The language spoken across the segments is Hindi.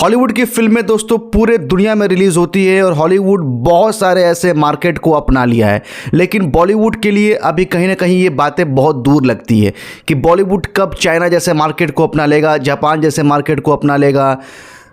हॉलीवुड की फिल्में दोस्तों पूरे दुनिया में रिलीज़ होती है और हॉलीवुड बहुत सारे ऐसे मार्केट को अपना लिया है, लेकिन बॉलीवुड के लिए अभी कहीं ना कहीं ये बातें बहुत दूर लगती है कि बॉलीवुड कब चाइना जैसे मार्केट को अपना लेगा, जापान जैसे मार्केट को अपना लेगा,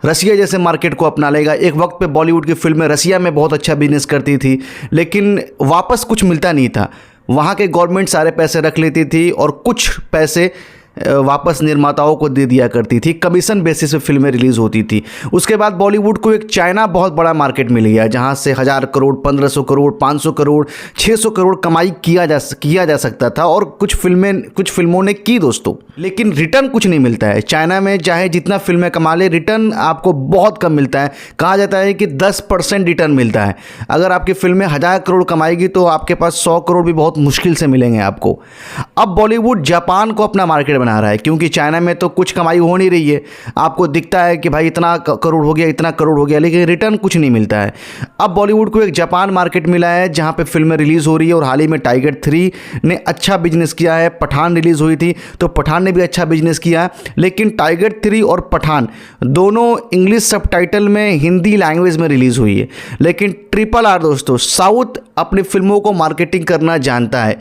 रसिया जैसे मार्केट को अपना लेगा। एक वक्त पे बॉलीवुड की फिल्में रसिया में बहुत अच्छा बिजनेस करती थी, लेकिन वापस कुछ मिलता नहीं था। वहाँ के गवर्नमेंट सारे पैसे रख लेती थी और कुछ पैसे वापस निर्माताओं को दे दिया करती थी। कमीशन बेसिस पे फिल्में रिलीज़ होती थी। उसके बाद बॉलीवुड को एक चाइना बहुत बड़ा मार्केट मिल गया, जहां से 1000 करोड़, 1500 करोड़, 500 करोड़, 600 करोड़ कमाई किया जा सकता था और कुछ फिल्मों ने की दोस्तों, लेकिन रिटर्न कुछ नहीं मिलता है। चाइना में चाहे जितना फिल्में कमा ले, रिटर्न आपको बहुत कम मिलता है। कहा जाता है कि 10% रिटर्न मिलता है। अगर आपकी फिल्में 1000 करोड़ कमाएगी तो आपके पास 100 करोड़ भी बहुत मुश्किल से मिलेंगे आपको। अब बॉलीवुड जापान को अपना मार्केट बना रहा है, क्योंकि चाइना में तो कुछ कमाई हो नहीं रही है। आपको दिखता है कि भाई इतना करोड़ हो गया, इतना करोड़ हो गया, लेकिन रिटर्न कुछ नहीं मिलता है। अब बॉलीवुड को एक जापान मार्केट मिला है जहां पे फिल्में रिलीज़ हो रही है और हाल ही में टाइगर 3 ने अच्छा बिजनेस किया है। पठान रिलीज़ हुई थी तो पठान ने भी अच्छा बिजनेस किया, लेकिन टाइगर 3 और पठान दोनों इंग्लिश सबटाइटल में हिंदी लैंग्वेज में रिलीज़ हुई है। लेकिन RRR दोस्तों, साउथ अपनी फिल्मों को मार्केटिंग करना जानता है।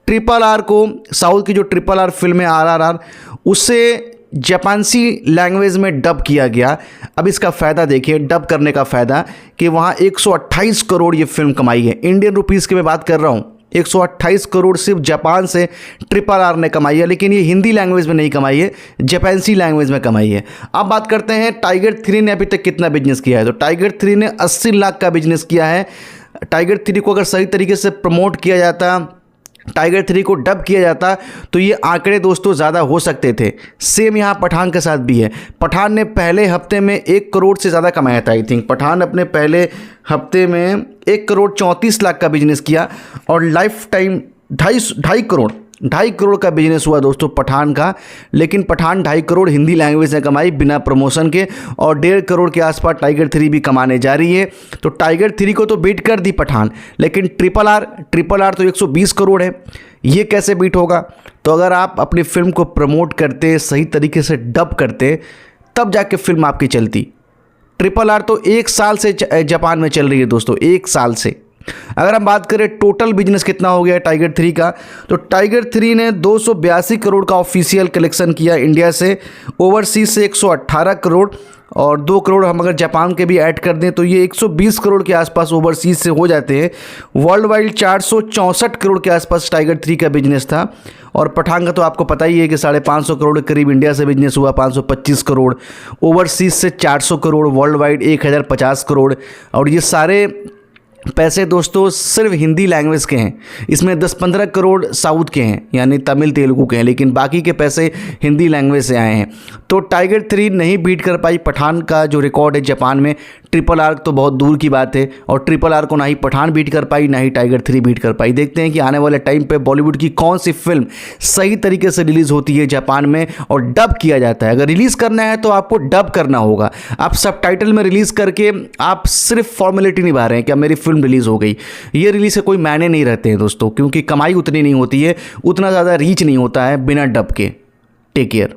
RRR को, साउथ की जो RRR फिल्म है RRR, उसे जापानी लैंग्वेज में डब किया गया। अब इसका फ़ायदा देखिए, डब करने का फ़ायदा कि वहाँ 128 करोड़ ये फिल्म कमाई है। इंडियन रुपीज़ की मैं बात कर रहा हूँ। 128 करोड़ सिर्फ जापान से RRR ने कमाई है, लेकिन ये हिंदी लैंग्वेज में नहीं कमाई है, जापानी लैंग्वेज में कमाई है। अब बात करते हैं टाइगर 3 ने अभी तक कितना बिजनेस किया है। तो टाइगर 3 ने 80 लाख का बिजनेस किया है। टाइगर 3 को अगर सही तरीके से प्रमोट किया जाता, टाइगर 3 को डब किया जाता, तो ये आंकड़े दोस्तों ज़्यादा हो सकते थे। सेम यहाँ पठान के साथ भी है। पठान ने पहले हफ्ते में 1 करोड़ से ज़्यादा कमाया था। आई थिंक पठान अपने पहले हफ्ते में 1 करोड़ 34 लाख का बिजनेस किया और लाइफ टाइम 2.5 करोड़ का बिजनेस हुआ दोस्तों पठान का। लेकिन पठान 2.5 करोड़ हिंदी लैंग्वेज ने कमाई बिना प्रमोशन के, और 1.5 करोड़ के आसपास टाइगर 3 भी कमाने जा रही है। तो टाइगर 3 को तो बीट कर दी पठान, लेकिन RRR तो 120 करोड़ है। ये कैसे बीट होगा? तो अगर आप अपनी फिल्म को प्रमोट करते, सही तरीके से डब करते, तब जाके फिल्म आपकी चलती। RRR तो 1 साल से जापान में चल रही है दोस्तों, 1 साल से। अगर हम बात करें टोटल बिजनेस कितना हो गया टाइगर 3 का, तो टाइगर 3 ने 282 करोड़ का ऑफिशियल कलेक्शन किया इंडिया से, ओवरसीज से 118 करोड़, और 2 करोड़ हम अगर जापान के भी ऐड कर दें तो ये 120 करोड़ के आसपास ओवरसीज से हो जाते हैं। वर्ल्ड वाइड 464 करोड़ के आसपास टाइगर 3 का बिजनेस था। और पठान का तो आपको पता ही है कि 550 करोड़ के करीब इंडिया से बिजनेस हुआ, 525 करोड़, ओवरसीज से 400 करोड़, वर्ल्ड वाइड 1050 करोड़। और ये सारे पैसे दोस्तों सिर्फ हिंदी लैंग्वेज के हैं। इसमें 10-15 करोड़ साउथ के हैं, यानी तमिल तेलुगु के हैं, लेकिन बाकी के पैसे हिंदी लैंग्वेज से आए हैं। तो टाइगर 3 नहीं बीट कर पाई पठान का जो रिकॉर्ड है जापान में। RRR तो बहुत दूर की बात है, और RRR को ना ही पठान बीट कर पाई, ना ही टाइगर 3 बीट कर पाई। देखते हैं कि आने वाले टाइम पे बॉलीवुड की कौन सी फिल्म सही तरीके से रिलीज़ होती है जापान में और डब किया जाता है। अगर रिलीज़ करना है तो आपको डब करना होगा। आप सबटाइटल में रिलीज़ करके आप सिर्फ फॉर्मेलिटी निभा रहे हैं कि अब मेरी फिल्म रिलीज़ हो गई। ये रिलीज़ से कोई मायने नहीं रहते हैं दोस्तों, क्योंकि कमाई उतनी नहीं होती है, उतना ज़्यादा रीच नहीं होता है बिना डब के। Take care.